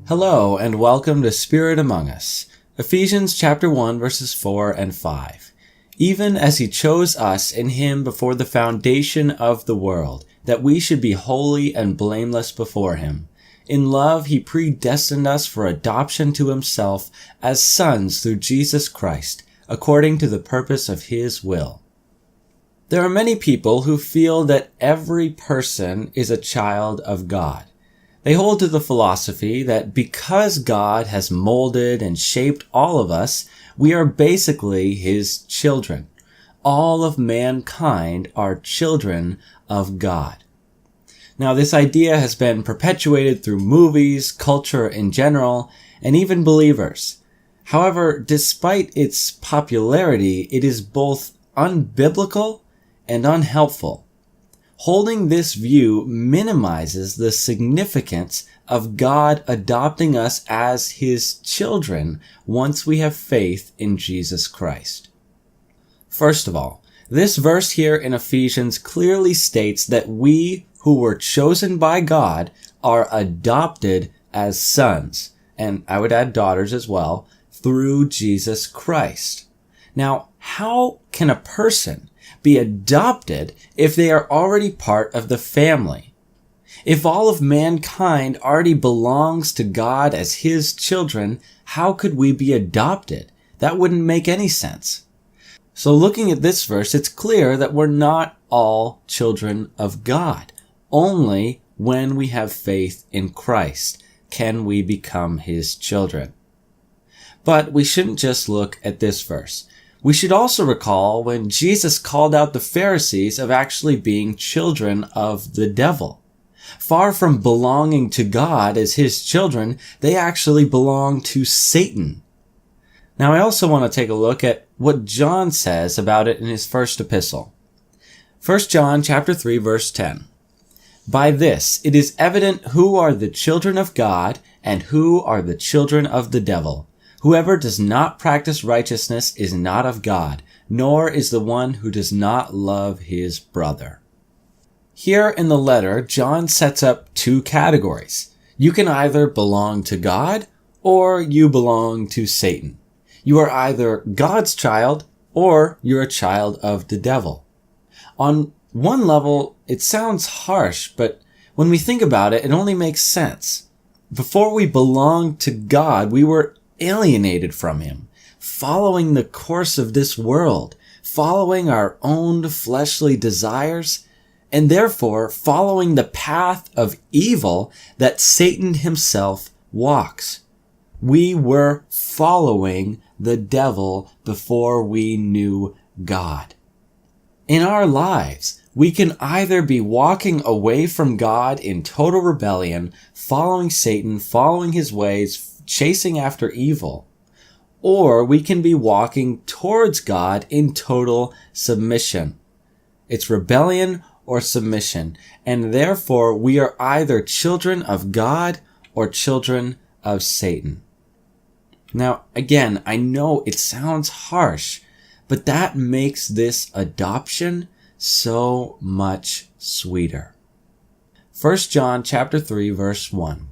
Hello and welcome to Spirit Among Us, Ephesians chapter 1 verses 4 and 5. Even as he chose us in him before the foundation of the world, that we should be holy and blameless before him. In love he predestined us for adoption to himself as sons through Jesus Christ, according to the purpose of his will. There are many people who feel that every person is a child of God. They hold to the philosophy that because God has molded and shaped all of us, we are basically his children. All of mankind are children of God. Now, this idea has been perpetuated through movies, culture in general, and even believers. However, despite its popularity, it is both unbiblical and unhelpful. Holding this view minimizes the significance of God adopting us as his children once we have faith in Jesus Christ. First of all, this verse here in Ephesians clearly states that we who were chosen by God are adopted as sons, and I would add daughters as well, through Jesus Christ. Now, how can a person be adopted if they are already part of the family? If all of mankind already belongs to God as his children, how could we be adopted? That wouldn't make any sense. So looking at this verse, it's clear that we're not all children of God. Only when we have faith in Christ can we become his children. But we shouldn't just look at this verse. We should also recall when Jesus called out the Pharisees of actually being children of the devil. Far from belonging to God as his children, they actually belong to Satan. Now, I also want to take a look at what John says about it in his first epistle. 1 John chapter 3 verse 10. By this it is evident who are the children of God and who are the children of the devil. Whoever does not practice righteousness is not of God, nor is the one who does not love his brother. Here in the letter, John sets up two categories. You can either belong to God or you belong to Satan. You are either God's child or you're a child of the devil. On one level, it sounds harsh, but when we think about it, it only makes sense. Before we belonged to God, we were alienated from him, following the course of this world, following our own fleshly desires, and therefore following the path of evil that Satan himself walks. We were following the devil before we knew God. In our lives, we can either be walking away from God in total rebellion, following Satan, following his ways, chasing after evil, or we can be walking towards God in total submission. It's rebellion or submission, and therefore we are either children of God or children of Satan. Now, again, I know it sounds harsh, but that makes this adoption so much sweeter. 1 John chapter 3 verse 1.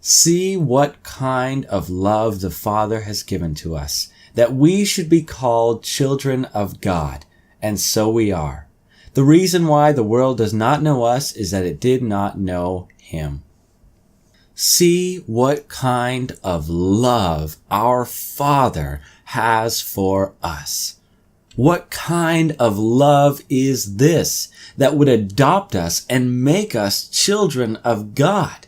See what kind of love the Father has given to us, that we should be called children of God, and so we are. The reason why the world does not know us is that it did not know him. See what kind of love our Father has for us. What kind of love is this that would adopt us and make us children of God?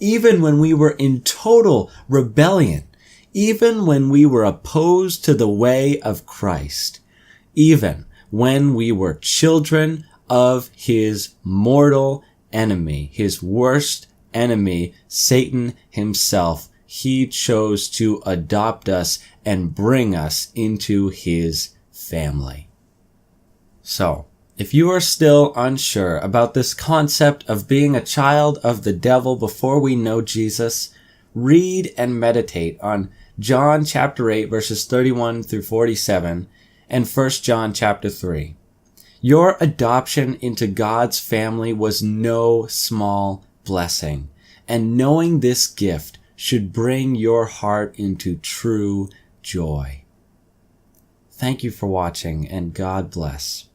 Even when we were in total rebellion, even when we were opposed to the way of Christ, even when we were children of his mortal enemy, his worst enemy, Satan himself, he chose to adopt us and bring us into his family. So, if you are still unsure about this concept of being a child of the devil before we know Jesus, read and meditate on John chapter 8 verses 31 through 47 and 1 John chapter 3. Your adoption into God's family was no small blessing, and knowing this gift should bring your heart into true joy. Thank you for watching, and God bless.